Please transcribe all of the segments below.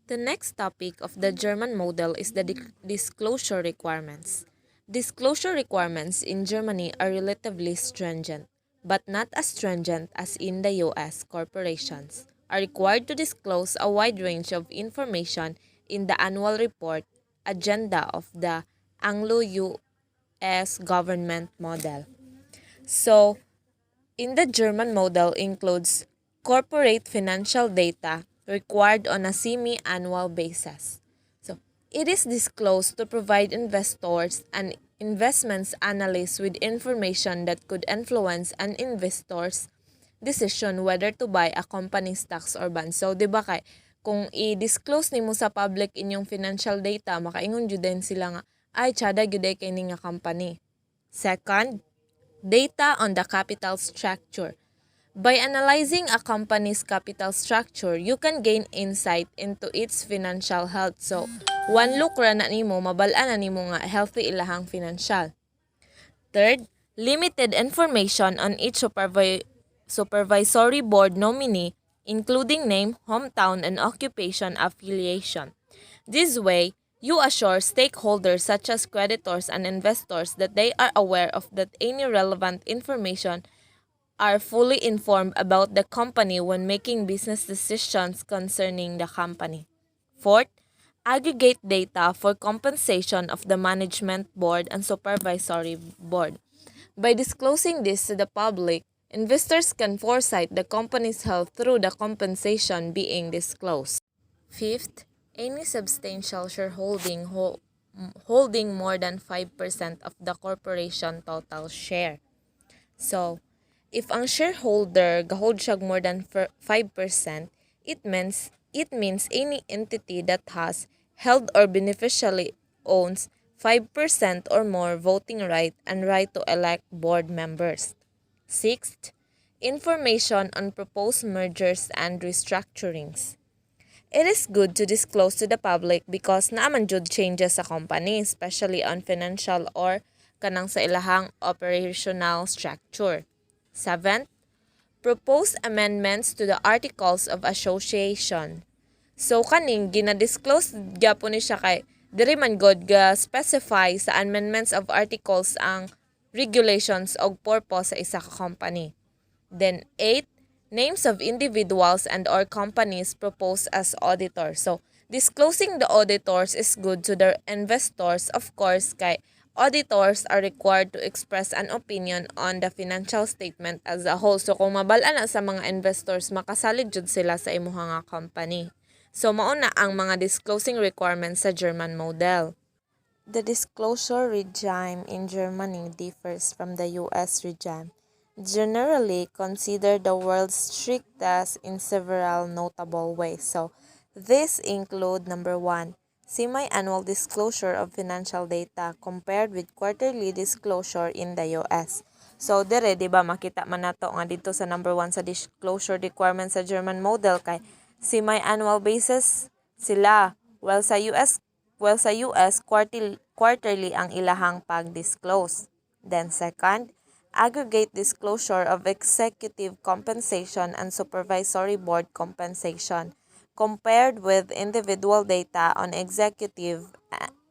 The next topic of the German model is the disclosure requirements. Disclosure requirements in Germany are relatively stringent, but not as stringent as in the US. Corporations are required to disclose a wide range of information in the annual report agenda of the Anglo-US government model. So, in the German model includes corporate financial data required on a semi-annual basis. So, it is disclosed to provide investors and investments analysts with information that could influence an investor's decision whether to buy a company's stocks or bonds. So, di ba kay kung i-disclose nimo sa public inyong financial data, makaingon jud din sila nga ay tsada gyud kay ni nga company. Second, data on the capital structure. By analyzing a company's capital structure, you can gain insight into its financial health. So, one look ra na nimo, mabal-an na nimo nga healthy ilahang financial. Third, limited information on each supervisory board nominee, including name, hometown, and occupation affiliation. This way, you assure stakeholders such as creditors and investors that they are aware of that any relevant information are fully informed about the company when making business decisions concerning the company. Fourth, aggregate data for compensation of the management board and supervisory board. By disclosing this to the public, investors can foresight the company's health through the compensation being disclosed. Fifth, any substantial shareholding holding more than 5% of the corporation total share. So, if ang shareholder gahold siya more than 5%, it means any entity that has held or beneficially owns 5% or more voting right and right to elect board members. Sixth, information on proposed mergers and restructurings. It is good to disclose to the public because naaman jud changes sa company, especially on financial or kanang sa ilahang operational structure. Seventh, propose amendments to the Articles of Association. So kaning gina-disclose gyapon ni siya kay diri man god ga specify sa amendments of articles ang regulations og purpose sa isa ka company. Then 8, names of individuals and or companies proposed as auditors. So disclosing the auditors is good to the investors, of course, kay auditors are required to express an opinion on the financial statement as a whole. So kung mabal-an na sa mga investors, makasalig jud sila sa imuha nga company. So mauna ang mga disclosing requirements sa German model. The disclosure regime in Germany differs from the US regime, generally considered the world's strictest in several notable ways. So these include number 1, semi-annual disclosure of financial data compared with quarterly disclosure in the US. So dire di ba makita man nato nga dito sa number 1 sa disclosure requirements sa German model kay semi-annual basis sila, while sa US quarterly ang ilahang pag-disclose. Then second, aggregate disclosure of executive compensation and supervisory board compensation compared with individual data on executive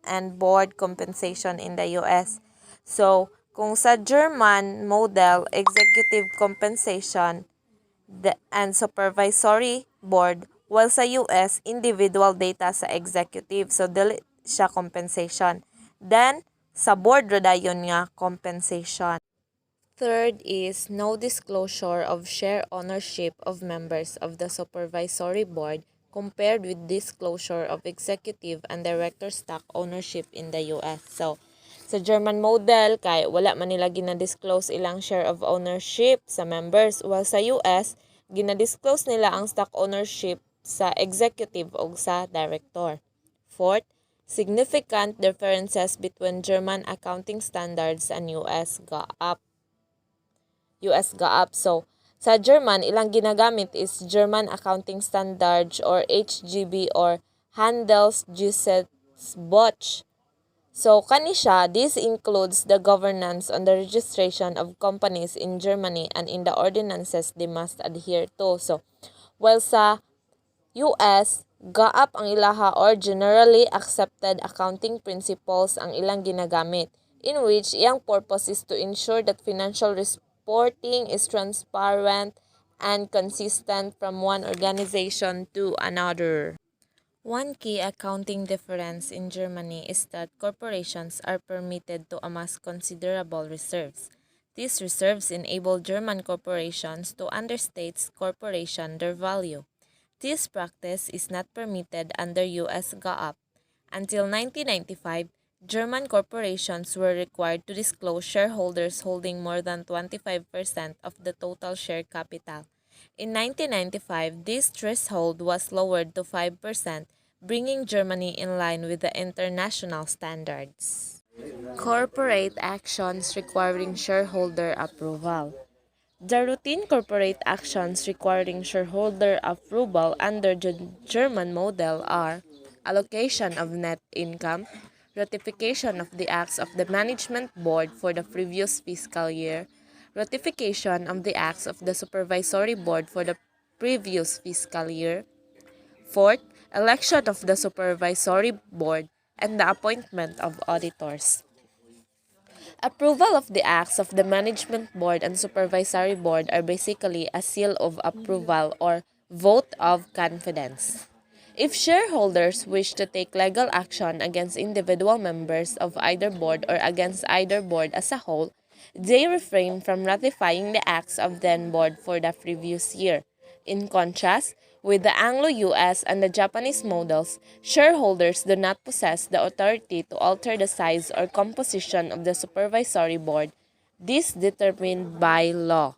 and board compensation in the US. So, kung sa German model, executive compensation and supervisory board, while sa US, individual data sa executive. So, dili siya compensation. Then, sa board radayon nga compensation. Third is no disclosure of share ownership of members of the supervisory board compared with disclosure of executive and director stock ownership in the US. So, sa German model, kay wala man nila gina-disclose ilang share of ownership sa members, while sa US, gina-disclose nila ang stock ownership sa executive o sa director. Fourth, significant differences between German accounting standards and US GAAP. So, sa German, ilang ginagamit is German Accounting Standards or HGB or Handelsgesetzbuch. So, kani siya, this includes the governance on the registration of companies in Germany and in the ordinances they must adhere to. So, while sa US, GAAP ang ilaha or generally accepted accounting principles ang ilang ginagamit, in which iyang purpose is to ensure that financial reporting is transparent and consistent from one organization to another. One key accounting difference in Germany is that corporations are permitted to amass considerable reserves. These reserves enable German corporations to understate corporation their value. This practice is not permitted under US GAAP. Until 1995, German corporations were required to disclose shareholders holding more than 25% of the total share capital. In 1995, this threshold was lowered to 5%, bringing Germany in line with the international standards. Corporate actions requiring shareholder approval. The routine corporate actions requiring shareholder approval under the German model are allocation of net income, ratification of the acts of the management board for the previous fiscal year, ratification of the acts of the supervisory board for the previous fiscal year, fourth, election of the supervisory board, and the appointment of auditors. Approval of the acts of the management board and supervisory board are basically a seal of approval or vote of confidence. If shareholders wish to take legal action against individual members of either board or against either board as a whole, they refrain from ratifying the acts of then board for the previous year. In contrast, with the Anglo-US and the Japanese models, shareholders do not possess the authority to alter the size or composition of the supervisory board. This determined by law.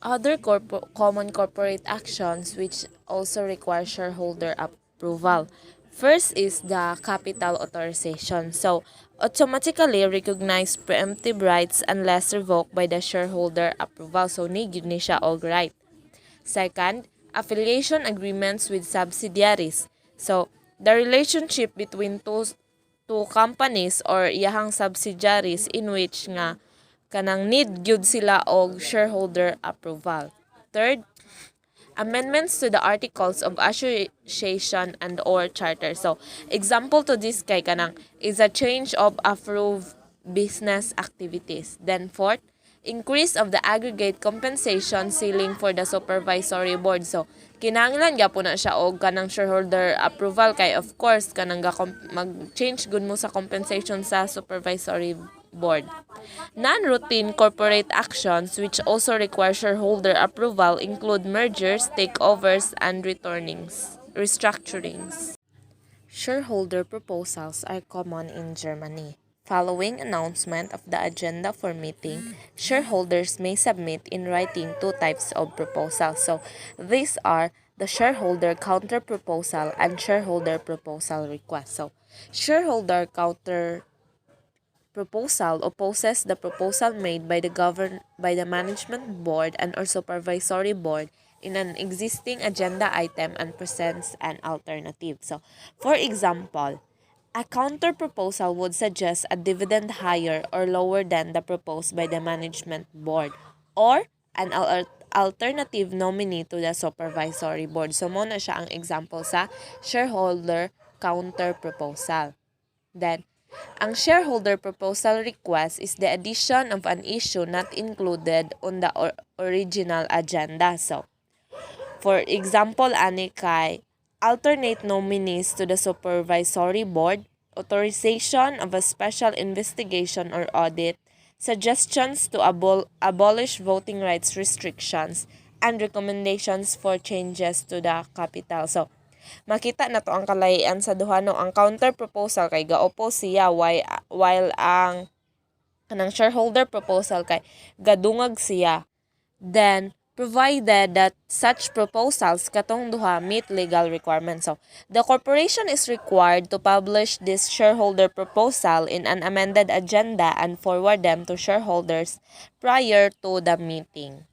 Other common corporate actions which also require shareholder approval. First is the capital authorization. So, automatically recognize preemptive rights unless revoked by the shareholder approval. So, need ni siya og right. Second, affiliation agreements with subsidiaries. So, the relationship between two companies or iyahang subsidiaries in which nga kanang need gyud sila og shareholder approval. Third, amendments to the articles of association and or charter. So, example to this kay kanang is a change of approved business activities. Then fourth, increase of the aggregate compensation ceiling for the supervisory board. So, kinahanglan gyapon na siya og kanang shareholder approval kay of course kanang mag-change gud mo sa compensation sa supervisory board. Non-routine corporate actions which also require shareholder approval include mergers, takeovers, and restructurings. Shareholder proposals are common in Germany. Following announcement of the agenda for meeting, shareholders may submit in writing two types of proposals. So, these are the shareholder counter proposal and shareholder proposal request. So, shareholder counter proposal opposes the proposal made by the management board and or supervisory board in an existing agenda item and presents an alternative. So, for example, a counter proposal would suggest a dividend higher or lower than the proposed by the management board or an alternative nominee to the supervisory board. So, muna siya ang example sa shareholder counter proposal. Then, ang shareholder proposal request is the addition of an issue not included on the original agenda. So, for example, ani kay alternate nominees to the supervisory board, authorization of a special investigation or audit, suggestions to abolish voting rights restrictions, and recommendations for changes to the capital. So, makita na to ang kalahian sa duha no. Ang counter proposal kay ga-oppose siya while ang kanang shareholder proposal kay gadungag siya. Then, provided that such proposals katong duha meet legal requirements. So, the corporation is required to publish this shareholder proposal in an amended agenda and forward them to shareholders prior to the meeting.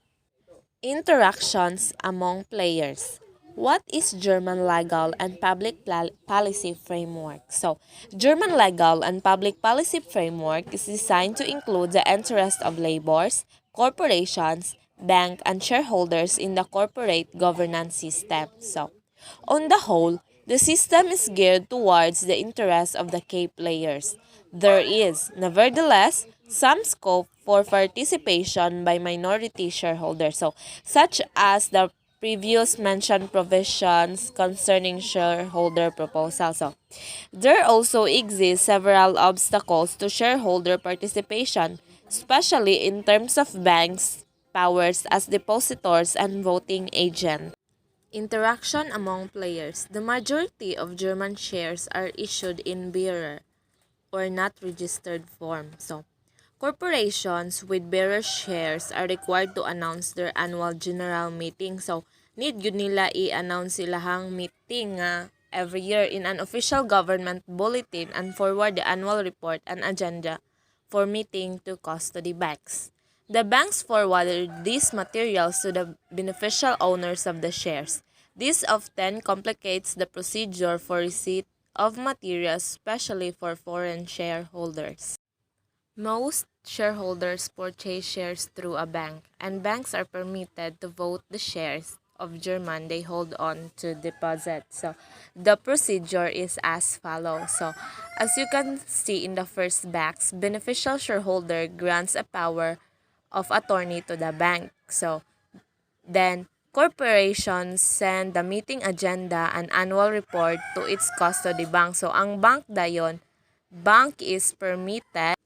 Interactions among players. What is German legal and public policy framework? So, German legal and public policy framework is designed to include the interest of laborers, corporations, bank, and shareholders in the corporate governance system. So, on the whole, The system is geared towards the interests of the key players. There is, nevertheless, some scope for participation by minority shareholders, such as the previous mentioned provisions concerning shareholder proposals. There also exist several obstacles to shareholder participation, especially in terms of banks' powers as depositors and voting agents. Interaction among players. The majority of German shares are issued in bearer or not registered form. Corporations with bearer shares are required to announce their annual general meeting. Need yun nila i-announce silahang meeting every year in an official government bulletin and forward the annual report and agenda for meeting to custody banks. The banks forwarded these materials to the beneficial owners of the shares. This often complicates the procedure for receipt of materials, especially for foreign shareholders. Most shareholders purchase shares through a bank, and banks are permitted to vote the shares of German they hold on to deposit. The procedure is as follows. As you can see in the first box, beneficial shareholder grants a power of attorney to the bank. Then corporations send the meeting agenda and annual report to its custody bank. Ang bank is permitted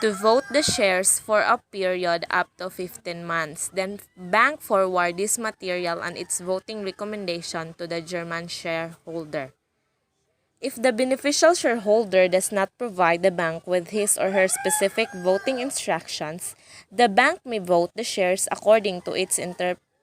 to vote the shares for a period up to 15 months. Then bank forward this material and its voting recommendation to the German shareholder. If the beneficial shareholder does not provide the bank with his or her specific voting instructions, the bank may vote the shares according to its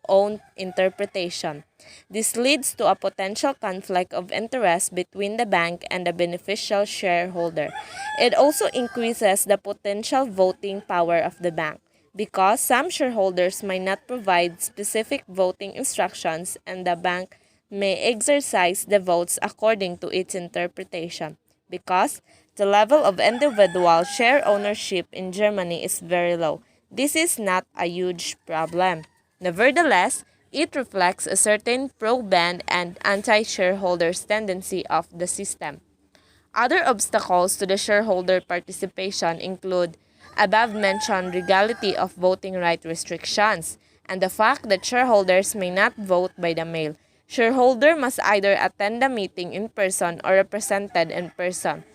own interpretation. This leads to a potential conflict of interest between the bank and the beneficial shareholder. It also increases the potential voting power of the bank because some shareholders may not provide specific voting instructions and the bank may exercise the votes according to its interpretation because the level of individual share ownership in Germany is very low. This is not a huge problem. Nevertheless, it reflects a certain pro-band and anti-shareholders tendency of the system. Other obstacles to the shareholder participation include above-mentioned legality of voting right restrictions and the fact that shareholders may not vote by the mail. Shareholder must either attend the meeting in person or represented in person.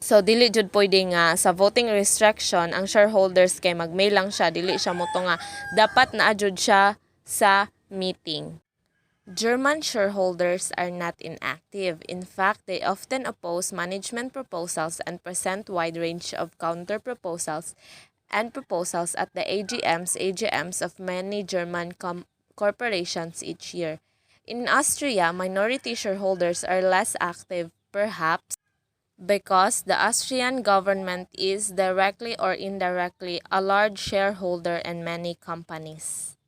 Dili jud pwede nga sa voting restriction ang shareholders kay mag-mail lang siya, dili siya moto nga dapat na jud siya sa meeting. German shareholders are not inactive. In fact, they often oppose management proposals and present wide range of counter-proposals and proposals at the AGMs of many German corporations each year. In Austria, minority shareholders are less active, perhaps because the Austrian government is directly or indirectly a large shareholder in many companies.